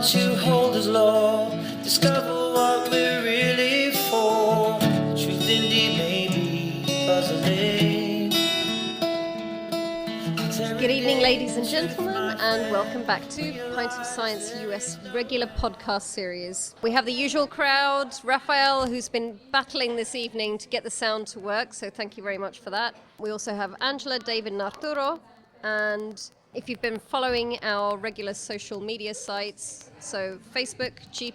to hold as law, discover what we're really for. The truth indeed may be puzzling. Good evening, ladies and gentlemen, and welcome back to Pint of Science US regular podcast series. We have the usual crowd, Raphael, who's been battling this evening to get the sound to work, so thank you very much for that. We also have Angela, David, and Arturo, and if you've been following our regular social media sites, so Facebook, G+,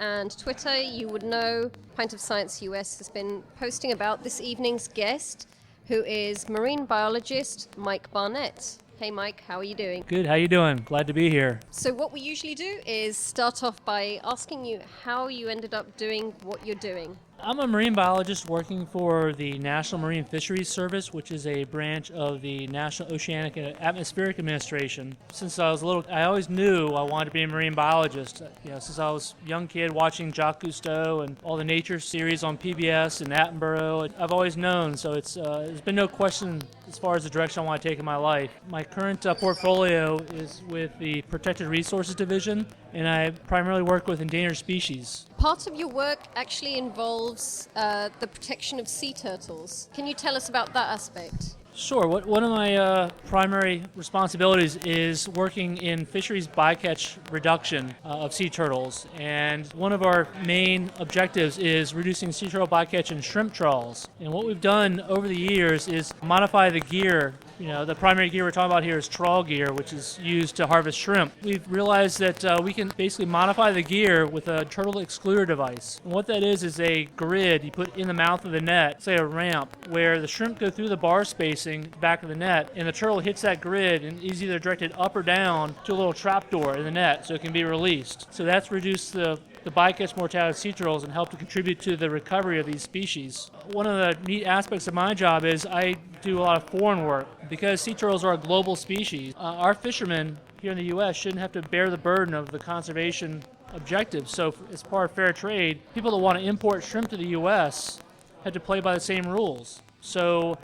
and Twitter, you would know Pint of Science US has been posting about this evening's guest, who is marine biologist Mike Barnette. Hey Mike, how are you doing? Good, how you doing? Glad to be here. So what we usually do is start off by asking you how you ended up doing what you're doing. I'm a marine biologist working for the National Marine Fisheries Service, which is a branch of the National Oceanic and Atmospheric Administration. Since I was little, I always knew I wanted to be a marine biologist. Since I was a young kid watching Jacques Cousteau and all the nature series on PBS and Attenborough, I've always known, so there's been no question as far as the direction I want to take in my life. My current portfolio is with the Protected Resources Division, and I primarily work with endangered species. Part of your work actually involves the protection of sea turtles. Can you tell us about that aspect? Sure. One of my primary responsibilities is working in fisheries bycatch reduction of sea turtles. And one of our main objectives is reducing sea turtle bycatch in shrimp trawls. And what we've done over the years is modify the gear. The primary gear we're talking about here is trawl gear, which is used to harvest shrimp. We've realized that we can basically modify the gear with a turtle excluder device. And what that is a grid you put in the mouth of the net, say a ramp, where the shrimp go through the bar spacing back of the net, and the turtle hits that grid and is either directed up or down to a little trap door in the net so it can be released. So that's reduced the bycatch mortality of sea turtles and helped to contribute to the recovery of these species. One of the neat aspects of my job is I do a lot of foreign work. Because sea turtles are a global species, our fishermen here in the U.S. shouldn't have to bear the burden of the conservation objectives. So as part of fair trade, people that want to import shrimp to the U.S. had to play by the same rules. So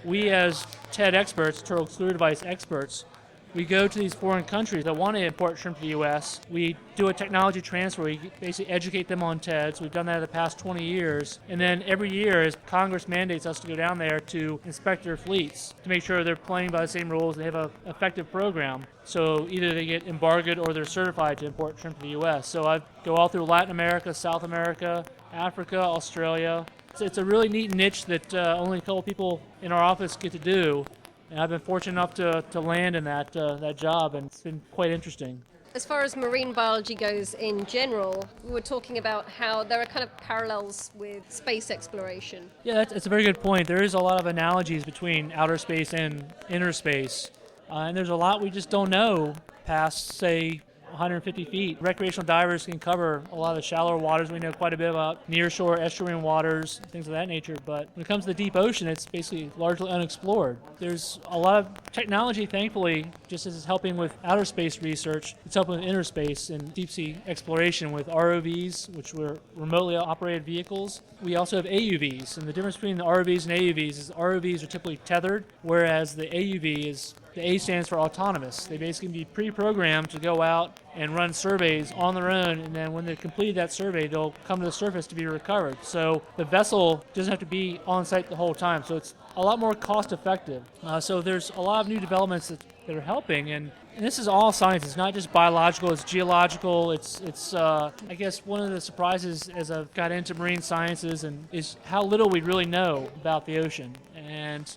we as TED experts, turtle excluder device experts, we go to these foreign countries that want to import shrimp to the U.S. We do a technology transfer. We basically educate them on TEDs. We've done that the past 20 years. And then every year, as Congress mandates us to go down there to inspect their fleets to make sure they're playing by the same rules, they have an effective program. So either they get embargoed or they're certified to import shrimp to the U.S. So I go all through Latin America, South America, Africa, Australia. It's a really neat niche that only a couple people in our office get to do. And I've been fortunate enough to land in that job, and it's been quite interesting. As far as marine biology goes in general, we were talking about how there are kind of parallels with space exploration. Yeah, that's a very good point. There is a lot of analogies between outer space and inner space. And there's a lot we just don't know past, say, 150 feet. Recreational divers can cover a lot of the shallower waters. We know quite a bit about nearshore, estuarine waters, things of that nature. But when it comes to the deep ocean, it's basically largely unexplored. There's a lot of technology, thankfully, just as it's helping with outer space research, it's helping with inner space and deep sea exploration with ROVs, which were remotely operated vehicles. We also have AUVs, and the difference between the ROVs and AUVs is ROVs are typically tethered, whereas the AUV is, the A stands for autonomous. They basically can be pre-programmed to go out and run surveys on their own, and then when they complete that survey, they'll come to the surface to be recovered. So the vessel doesn't have to be on site the whole time, so it's a lot more cost effective. So there's a lot of new developments that are helping, and this is all science. It's not just biological, it's geological. It's I guess one of the surprises as I've got into marine sciences is how little we really know about the ocean, and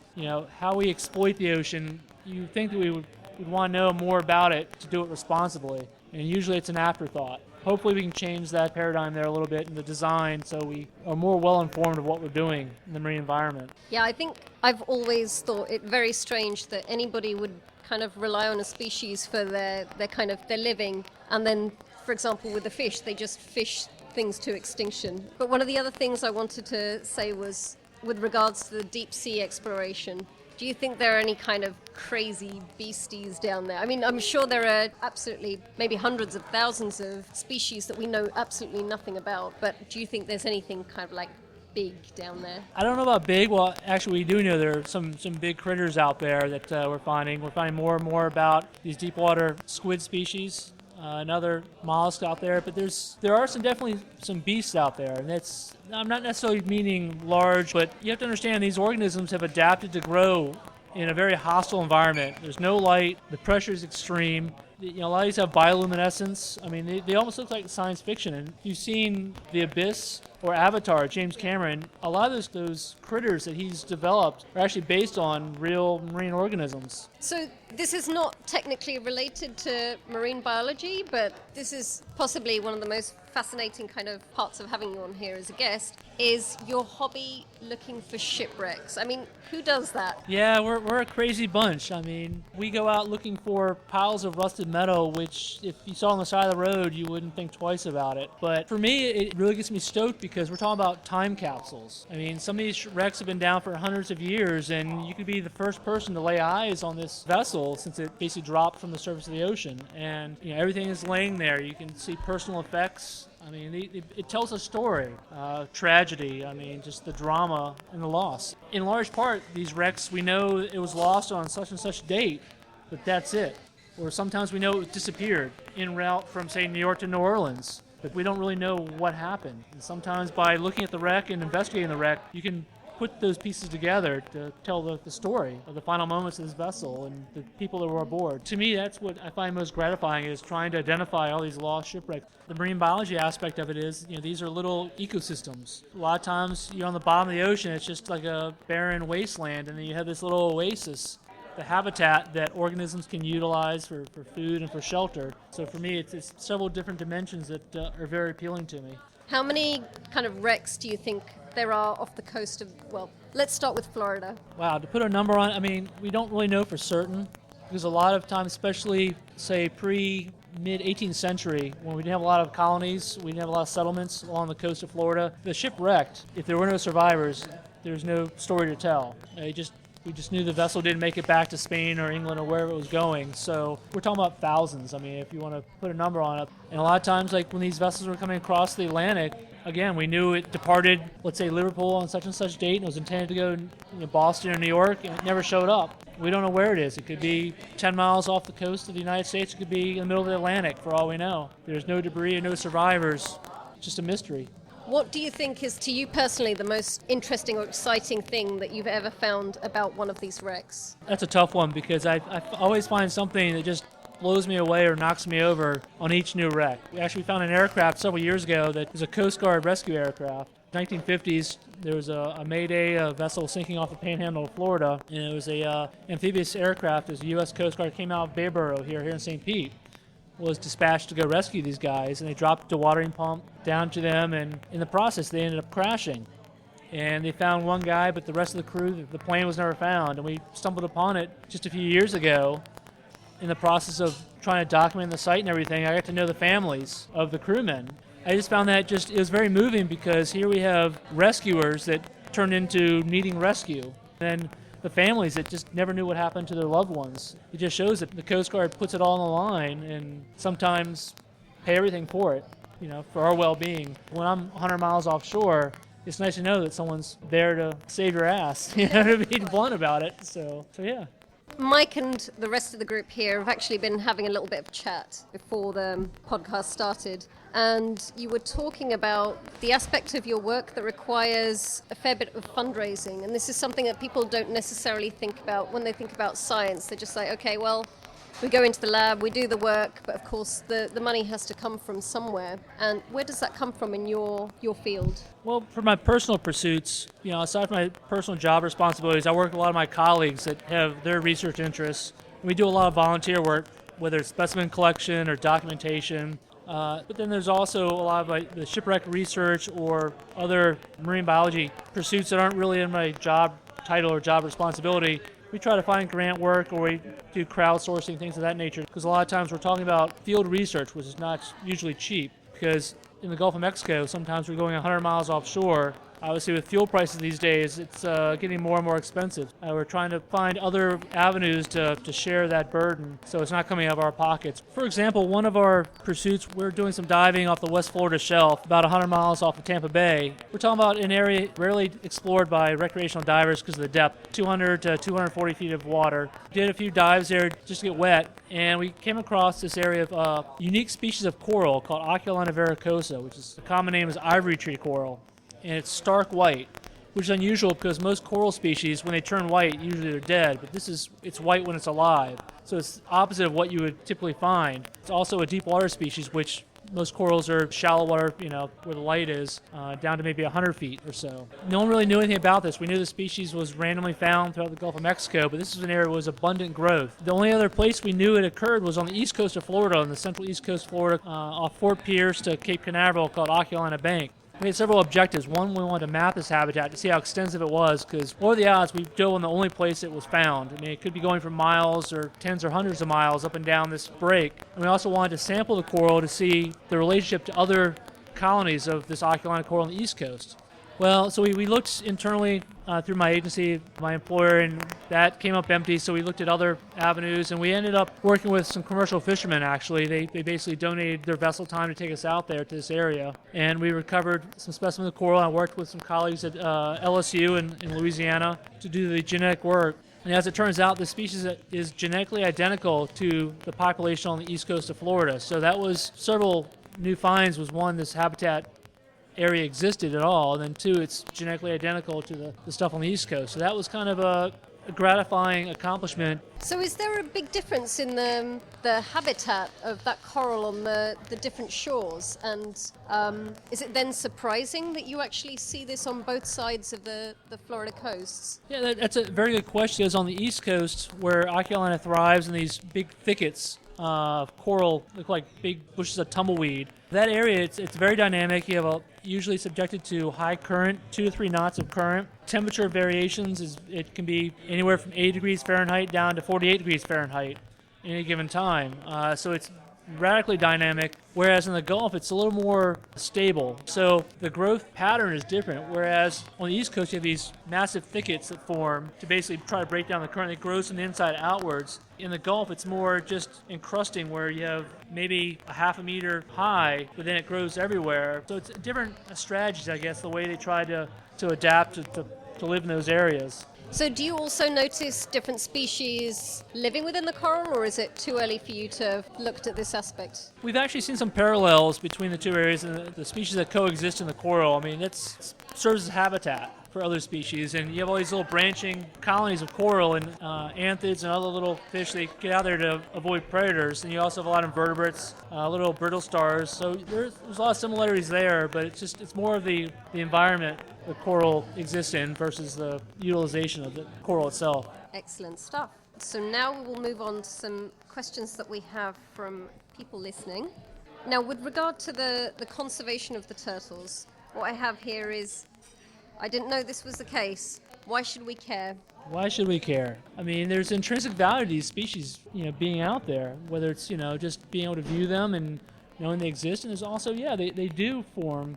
how we exploit the ocean. You think that we'd want to know more about it to do it responsibly, and usually it's an afterthought. Hopefully we can change that paradigm there a little bit in the design so we are more well informed of what we're doing in the marine environment. Yeah, I think I've always thought it very strange that anybody would kind of rely on a species for their living, and then, for example, with the fish, they just fish things to extinction. But one of the other things I wanted to say was with regards to the deep sea exploration. Do you think there are any kind of crazy beasties down there? I mean, I'm sure there are absolutely maybe hundreds of thousands of species that we know absolutely nothing about, but do you think there's anything kind of like big down there? I don't know about big. Well, actually, we do know there are some big critters out there that we're finding. We're finding more and more about these deep water squid species. and other mollusks out there, but there are definitely some beasts out there, and I'm not necessarily meaning large, but you have to understand these organisms have adapted to grow in a very hostile environment. There's no light, the pressure is extreme. A lot of these have bioluminescence. I mean, they almost look like science fiction. And if you've seen The Abyss or Avatar, James Cameron, a lot of those critters that he's developed are actually based on real marine organisms. So this is not technically related to marine biology, but this is possibly one of the most fascinating kind of parts of having you on here as a guest, is your hobby looking for shipwrecks. I mean, who does that? Yeah, we're a crazy bunch. I mean, we go out looking for piles of rusted metal, which if you saw on the side of the road, you wouldn't think twice about it. But for me, it really gets me stoked because we're talking about time capsules. I mean, some of these wrecks have been down for hundreds of years, and you could be the first person to lay eyes on this vessel since it basically dropped from the surface of the ocean. And everything is laying there. You can see personal effects. I mean, it tells a story, tragedy, I mean, just the drama and the loss. In large part, these wrecks, we know it was lost on such and such date, but that's it. Or sometimes we know it disappeared en route from, say, New York to New Orleans, but we don't really know what happened. And sometimes by looking at the wreck and investigating the wreck, you can put those pieces together to tell the story of the final moments of this vessel and the people that were aboard. To me, that's what I find most gratifying, is trying to identify all these lost shipwrecks. The marine biology aspect of it is, these are little ecosystems. A lot of times you're on the bottom of the ocean, it's just like a barren wasteland, and then you have this little oasis, the habitat that organisms can utilize for food and for shelter. So for me, it's several different dimensions that are very appealing to me. How many kind of wrecks do you think there are off the coast of, well, let's start with Florida. Wow, to put a number on it, I mean, we don't really know for certain, because a lot of times, especially, say, mid-18th century, when we didn't have a lot of colonies, we didn't have a lot of settlements along the coast of Florida, the ship wrecked. If there were no survivors, there's no story to tell. We just knew the vessel didn't make it back to Spain or England or wherever it was going. So we're talking about thousands, I mean, if you want to put a number on it. And a lot of times, like when these vessels were coming across the Atlantic, again, we knew it departed, let's say, Liverpool on such and such date, and it was intended to go to Boston or New York, and it never showed up. We don't know where it is. It could be 10 miles off the coast of the United States. It could be in the middle of the Atlantic, for all we know. There's no debris and no survivors. It's just a mystery. What do you think is, to you personally, the most interesting or exciting thing that you've ever found about one of these wrecks? That's a tough one, because I always find something that just blows me away or knocks me over on each new wreck. We actually found an aircraft several years ago that was a Coast Guard rescue aircraft. 1950s, there was a Mayday vessel sinking off the panhandle of Florida, and it was a amphibious aircraft. It was the U.S. Coast Guard, came out of Bayboro here in St. Pete, was dispatched to go rescue these guys, and they dropped the watering pump down to them, and in the process they ended up crashing. And they found one guy, but the rest of the crew, the plane was never found, and we stumbled upon it just a few years ago. In the process of trying to document the site and everything, I got to know the families of the crewmen. I just found that it was very moving, because here we have rescuers that turned into needing rescue, and the families that just never knew what happened to their loved ones. It just shows that the Coast Guard puts it all on the line and sometimes pay everything for it, for our well-being. When I'm 100 miles offshore, it's nice to know that someone's there to save your ass, to be blunt about it. So yeah. Mike and the rest of the group here have actually been having a little bit of chat before the podcast started, and you were talking about the aspect of your work that requires a fair bit of fundraising, and this is something that people don't necessarily think about when they think about science. They're just like, okay, well, we go into the lab, we do the work, but of course the money has to come from somewhere. And where does that come from in your field? Well, for my personal pursuits, aside from my personal job responsibilities, I work with a lot of my colleagues that have their research interests. We do a lot of volunteer work, whether it's specimen collection or documentation. But then there's also a lot of the shipwreck research or other marine biology pursuits that aren't really in my job title or job responsibility. We try to find grant work, or we do crowdsourcing, things of that nature, because a lot of times we're talking about field research, which is not usually cheap, because in the Gulf of Mexico, sometimes we're going 100 miles offshore. Obviously, with fuel prices these days, it's getting more and more expensive. We're trying to find other avenues to share that burden so it's not coming out of our pockets. For example, one of our pursuits, we're doing some diving off the West Florida shelf, about 100 miles off of Tampa Bay. We're talking about an area rarely explored by recreational divers because of the depth, 200 to 240 feet of water. Did a few dives there just to get wet, and we came across this area of a unique species of coral called Oculina vericosa, which is the common name is ivory tree coral, and it's stark white, which is unusual because most coral species, when they turn white, usually they're dead, but it's white when it's alive. So it's opposite of what you would typically find. It's also a deep water species, which most corals are shallow water, where the light is, down to maybe 100 feet or so. No one really knew anything about this. We knew the species was randomly found throughout the Gulf of Mexico, but this is an area where was abundant growth. The only other place we knew it occurred was on the east coast of Florida, on the central east coast of Florida, off Fort Pierce to Cape Canaveral, called Oculina Bank. We had several objectives. One, we wanted to map this habitat to see how extensive it was, because what are the odds we go in the only place it was found? I mean, it could be going for miles or tens or hundreds of miles up and down this break. And we also wanted to sample the coral to see the relationship to other colonies of this Oculina coral on the East Coast. Well, so we looked internally through my agency, my employer, and that came up empty, so we looked at other avenues, and we ended up working with some commercial fishermen, actually. They basically donated their vessel time to take us out there to this area, and we recovered some specimens of coral. I worked with some colleagues at LSU in Louisiana to do the genetic work. And as it turns out, the species is genetically identical to the population on the east coast of Florida. So that was several new finds. Was one, this habitat area existed at all, and then two, it's genetically identical to the stuff on the East Coast. So that was kind of a gratifying accomplishment. So is there a big difference in the habitat of that coral on the different shores? And is it then surprising that you actually see this on both sides of the Florida coasts? Yeah, that's a very good question. It's on the East Coast where Oculina thrives in these big thickets of coral, look like big bushes of tumbleweed. That area, it's very dynamic. You have usually subjected to high current, 2 to 3 knots of current. Temperature variations, it can be anywhere from 80 degrees Fahrenheit down to 48 degrees Fahrenheit at any given time. So it's radically dynamic, whereas in the Gulf it's a little more stable. So the growth pattern is different, whereas on the East Coast you have these massive thickets that form to basically try to break down the current. It grows from the inside outwards. In the Gulf it's more just encrusting, where you have maybe a half a meter high, but then it grows everywhere. So it's different strategies, I guess, the way they try to adapt to live in those areas. So do you also notice different species living within the coral, or is it too early for you to have looked at this aspect? We've actually seen some parallels between the two areas and the species that coexist in the coral. I mean, it serves as habitat for other species, and you have all these little branching colonies of coral and anthids and other little fish. They get out there to avoid predators, and you also have a lot of invertebrates, little brittle stars. So there's a lot of similarities there, but it's more of the environment the coral exists in versus the utilization of the coral itself. Excellent stuff. So now we will move on to some questions that we have from people listening. Now, with regard to the conservation of the turtles, what I have here is, I didn't know this was the case. Why should we care? Why should we care? I mean, there's intrinsic value to these species, being out there, whether it's, just being able to view them and knowing they exist. And there's also, they do form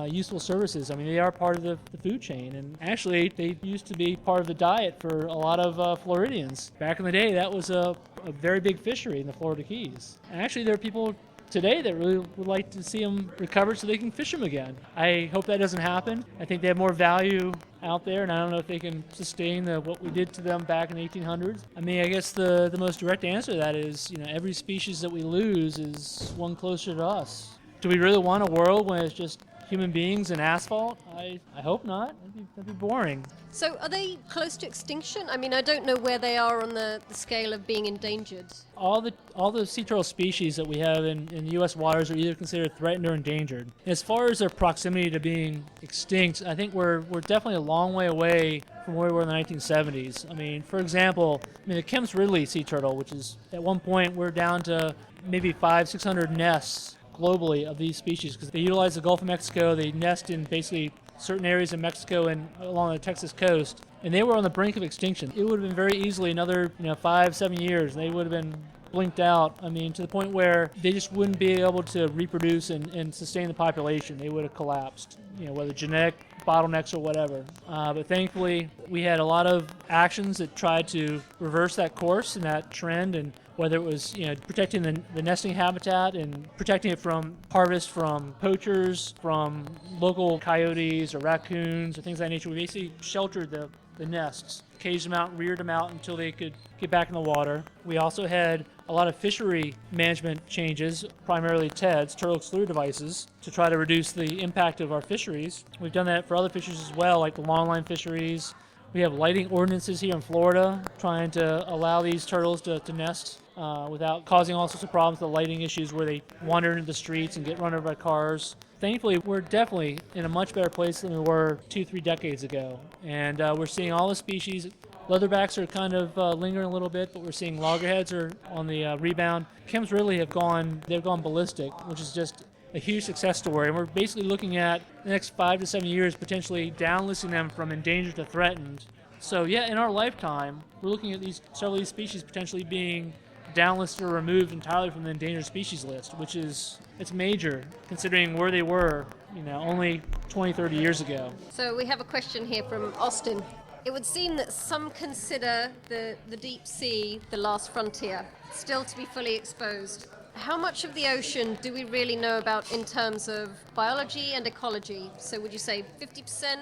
useful services. I mean, they are part of the food chain, and actually they used to be part of the diet for a lot of Floridians. Back in the day, that was a very big fishery in the Florida Keys. And actually there are people today that really would like to see them recovered so they can fish them again. I hope that doesn't happen. I think they have more value out there, and I don't know if they can sustain what we did to them back in the 1800s. I mean, I guess the most direct answer to that is, every species that we lose is one closer to us. Do we really want a world when it's just human beings and asphalt? I hope not. That'd be boring. So are they close to extinction? I mean, I don't know where they are on the scale of being endangered. All the sea turtle species that we have in U.S. waters are either considered threatened or endangered. As far as their proximity to being extinct, I think we're definitely a long way away from where we were in the 1970s. I mean, for example, the Kemp's Ridley sea turtle, which is at one point we're down to maybe 500-600 nests globally of these species, because they utilize the Gulf of Mexico. They nest in basically certain areas of Mexico and along the Texas coast, and they were on the brink of extinction. It would have been very easily another 5-7 years, and they would have been blinked out. I mean, to the point where they just wouldn't be able to reproduce and sustain the population. They would have collapsed. Whether genetic bottlenecks or whatever. But thankfully, we had a lot of actions that tried to reverse that course and that trend, and whether it was protecting the nesting habitat and protecting it from harvest from poachers, from local coyotes or raccoons or things of that nature. We basically sheltered the nests, caged them out, reared them out until they could get back in the water. We also had a lot of fishery management changes, primarily TEDs, turtle excluder devices, to try to reduce the impact of our fisheries. We've done that for other fisheries as well, like the longline fisheries. We have lighting ordinances here in Florida trying to allow these turtles to nest without causing all sorts of problems, the lighting issues where they wander into the streets and get run over by cars. Thankfully, we're definitely in a much better place than we were 2-3 decades ago. And we're seeing all the species. Leatherbacks are kind of lingering a little bit, but we're seeing loggerheads are on the rebound. Chems really they've gone ballistic, which is just a huge success story. And we're basically looking at the next 5 to 7 years potentially downlisting them from endangered to threatened. So yeah, in our lifetime, we're looking at several of these species potentially being downlisted or removed entirely from the endangered species list, which it's major considering where they were, only 20, 30 years ago. So we have a question here from Austin. It would seem that some consider the deep sea the last frontier, still to be fully exposed. How much of the ocean do we really know about in terms of biology and ecology? So would you say 50%,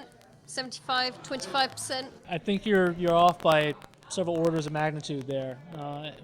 75, 25%? I think you're off by several orders of magnitude there.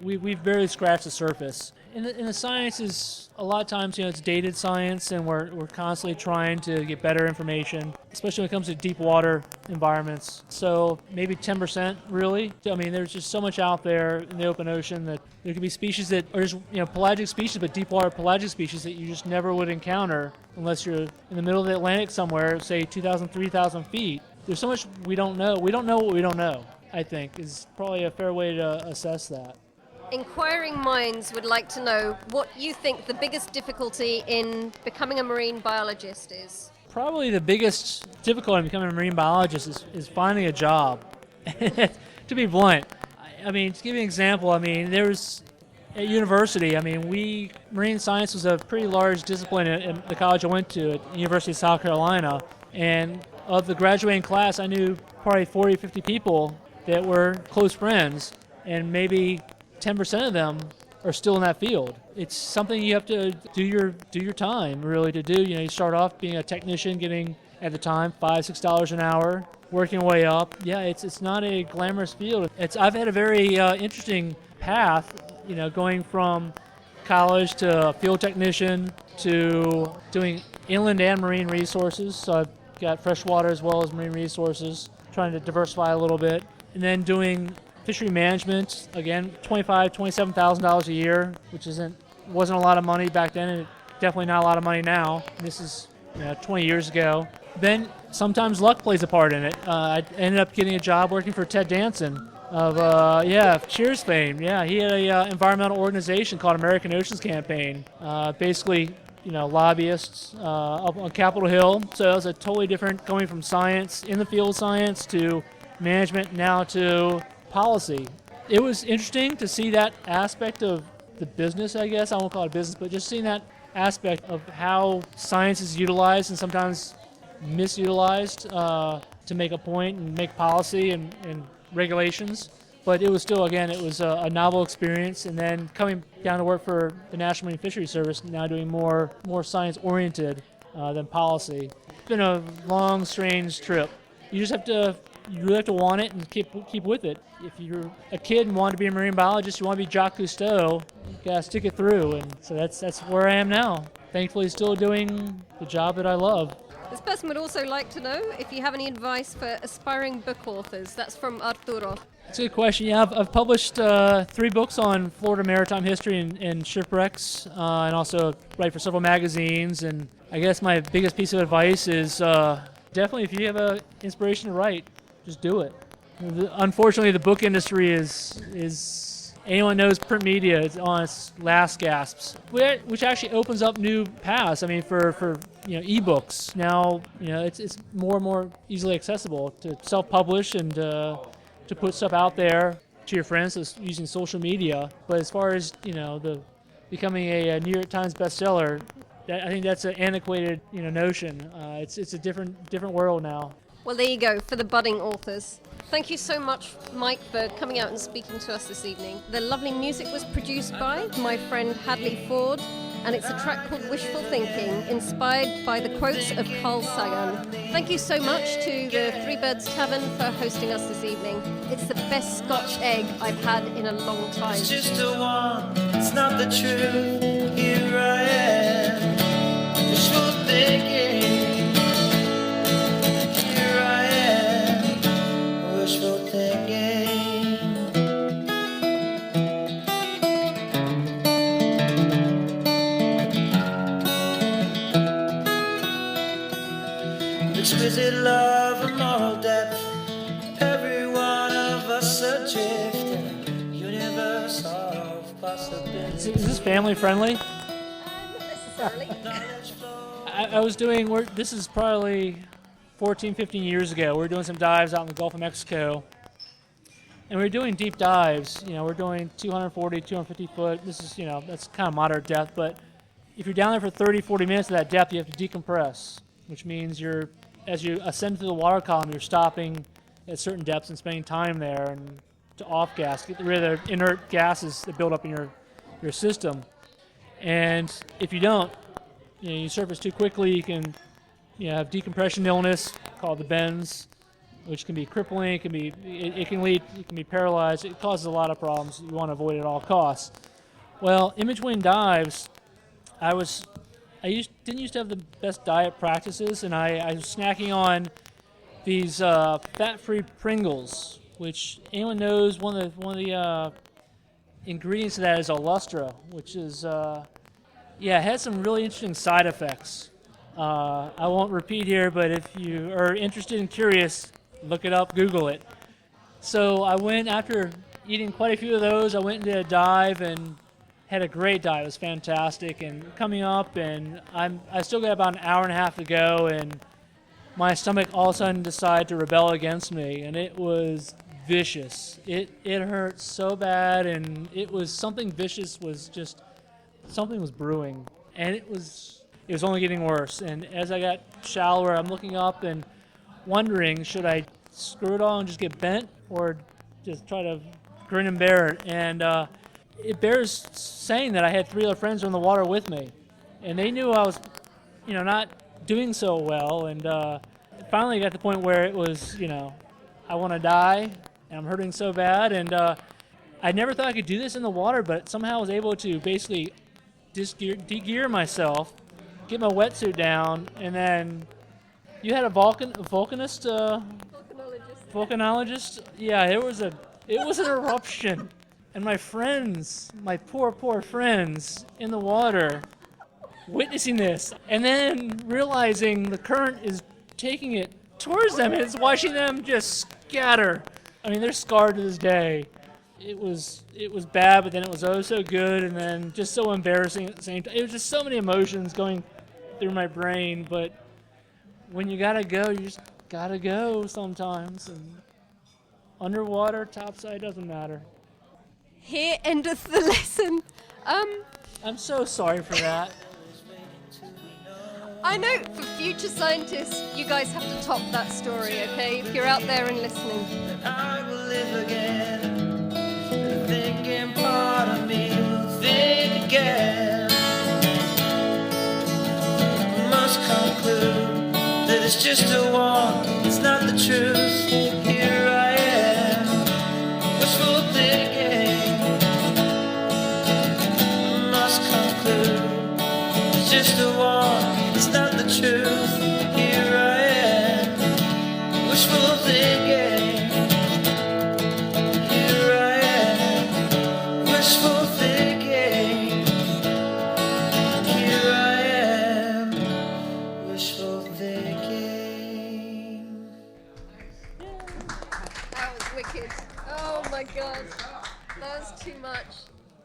We've barely scratched the surface. In the sciences, a lot of times, it's dated science, and we're constantly trying to get better information, especially when it comes to deep water environments. So maybe 10%, really. I mean, there's just so much out there in the open ocean that there could be species that are just, pelagic species, but deep water pelagic species that you just never would encounter unless you're in the middle of the Atlantic somewhere, say 2,000, 3,000 feet. There's so much we don't know. We don't know what we don't know, I think, is probably a fair way to assess that. Inquiring minds would like to know what you think the biggest difficulty in becoming a marine biologist is. Probably the biggest difficulty in becoming a marine biologist is finding a job. To be blunt, I mean, to give you an example, there's at university, marine science was a pretty large discipline at the college I went to at the University of South Carolina, and of the graduating class, I knew probably 40, 50 people that were close friends, and maybe 10% of them are still in that field. It's something you have to do your time really to do. You start off being a technician, getting at the time $5-6 an hour, working your way up. Yeah, it's not a glamorous field. I've had a very interesting path, going from college to field technician to doing inland and marine resources. So I've got freshwater as well as marine resources, trying to diversify a little bit, and then doing fishery management, again, $27,000 a year, which wasn't a lot of money back then, and definitely not a lot of money now. This is 20 years ago. Then sometimes luck plays a part in it. I ended up getting a job working for Ted Danson of Cheers fame. Yeah, he had a environmental organization called American Oceans Campaign. Basically, lobbyists up on Capitol Hill. So it was a totally different, going from science, in the field of science, to management, now to policy. It was interesting to see that aspect of the business, I guess. I won't call it business, but just seeing that aspect of how science is utilized and sometimes misutilized to make a point and make policy and regulations. But it was still, again, it was a novel experience. And then coming down to work for the National Marine Fisheries Service, now doing more science-oriented than policy. It's been a long, strange trip. You really have to want it and keep with it. If you're a kid and want to be a marine biologist, you want to be Jacques Cousteau, you gotta stick it through. And so that's where I am now. Thankfully, still doing the job that I love. This person would also like to know if you have any advice for aspiring book authors. That's from Arturo. That's a good question. Yeah, I've published 3 books on Florida maritime history and shipwrecks, and also write for several magazines. And I guess my biggest piece of advice is definitely, if you have an inspiration to write, just do it. Unfortunately, the book industry is anyone knows print media is on its last gasps, which actually opens up new paths. For ebooks now, it's more and more easily accessible to self-publish and to put stuff out there to your friends using social media. But as far as the becoming a New York Times bestseller, I think that's an antiquated, notion. It's a different world now. Well, there you go, for the budding authors. Thank you so much, Mike, for coming out and speaking to us this evening. The lovely music was produced by my friend Hadley Ford, and it's a track called Wishful Thinking, inspired by the quotes of Carl Sagan. Thank you so much to the Three Birds Tavern for hosting us this evening. It's the best Scotch egg I've had in a long time. It's just a one, it's not the truth. Here I am, wishful thinking. Here I am, wishful thinking. Exquisite love and moral depth. Every one of us adrift in a universe of possibilities. Is this family friendly? Not necessarily. I was doing, this is probably 14, 15 years ago. We were doing some dives out in the Gulf of Mexico. And we were doing deep dives. We're doing 240, 250 foot. This is, that's kind of moderate depth. But if you're down there for 30, 40 minutes at that depth, you have to decompress, which means as you ascend through the water column, you're stopping at certain depths and spending time there and to off-gas, get rid of the inert gases that build up in your system. And if you don't, you surface too quickly, you can have decompression illness called the bends, which can be crippling. It can lead, you can be paralyzed. It causes a lot of problems you want to avoid at all costs. Well, in between dives, didn't used to have the best diet practices, and I was snacking on these fat-free Pringles, which anyone knows one of the ingredients of that is Alustra, which is it has some really interesting side effects. I won't repeat here, but if you are interested and curious, look it up, Google it. So I went, after eating quite a few of those, I went into a dive and had a great dive. It was fantastic. And coming up, and I still got about an hour and a half to go, and my stomach all of a sudden decided to rebel against me, and it was vicious. It hurt so bad, and it was something vicious, something was brewing, and it was only getting worse. And as I got shallower, I'm looking up and wondering, should I screw it all and just get bent, or just try to grin and bear it? And it bears saying that I had 3 other friends in the water with me, and they knew I was, not doing so well. And it finally got to the point where it was, I want to die, and I'm hurting so bad. And I never thought I could do this in the water, but somehow I was able to basically de-gear myself, get my wetsuit down, and then you had a volcanologist. Yeah, it was an eruption. And my friends, my poor friends in the water, witnessing this, and then realizing the current is taking it towards them, and it's watching them just scatter. I mean, they're scarred to this day. It was bad, but then it was oh so good, and then just so embarrassing at the same time. It was just so many emotions going through my brain, but when you gotta go, you just gotta go sometimes. And underwater, topside, doesn't matter. Here endeth the lesson. I'm so sorry for that. I know, for future scientists, you guys have to top that story, okay? If you're out there and listening. I will live again. The thinking part of me will think again. Must conclude that it's just a one, it's not the truth. Here I am, wishful thinking. Must conclude it's just a one, it's not the truth. Here I am, wishful thinking. Here I am, wishful thinking. Here I am, wishful thinking. That was wicked. Oh my god. That was too much.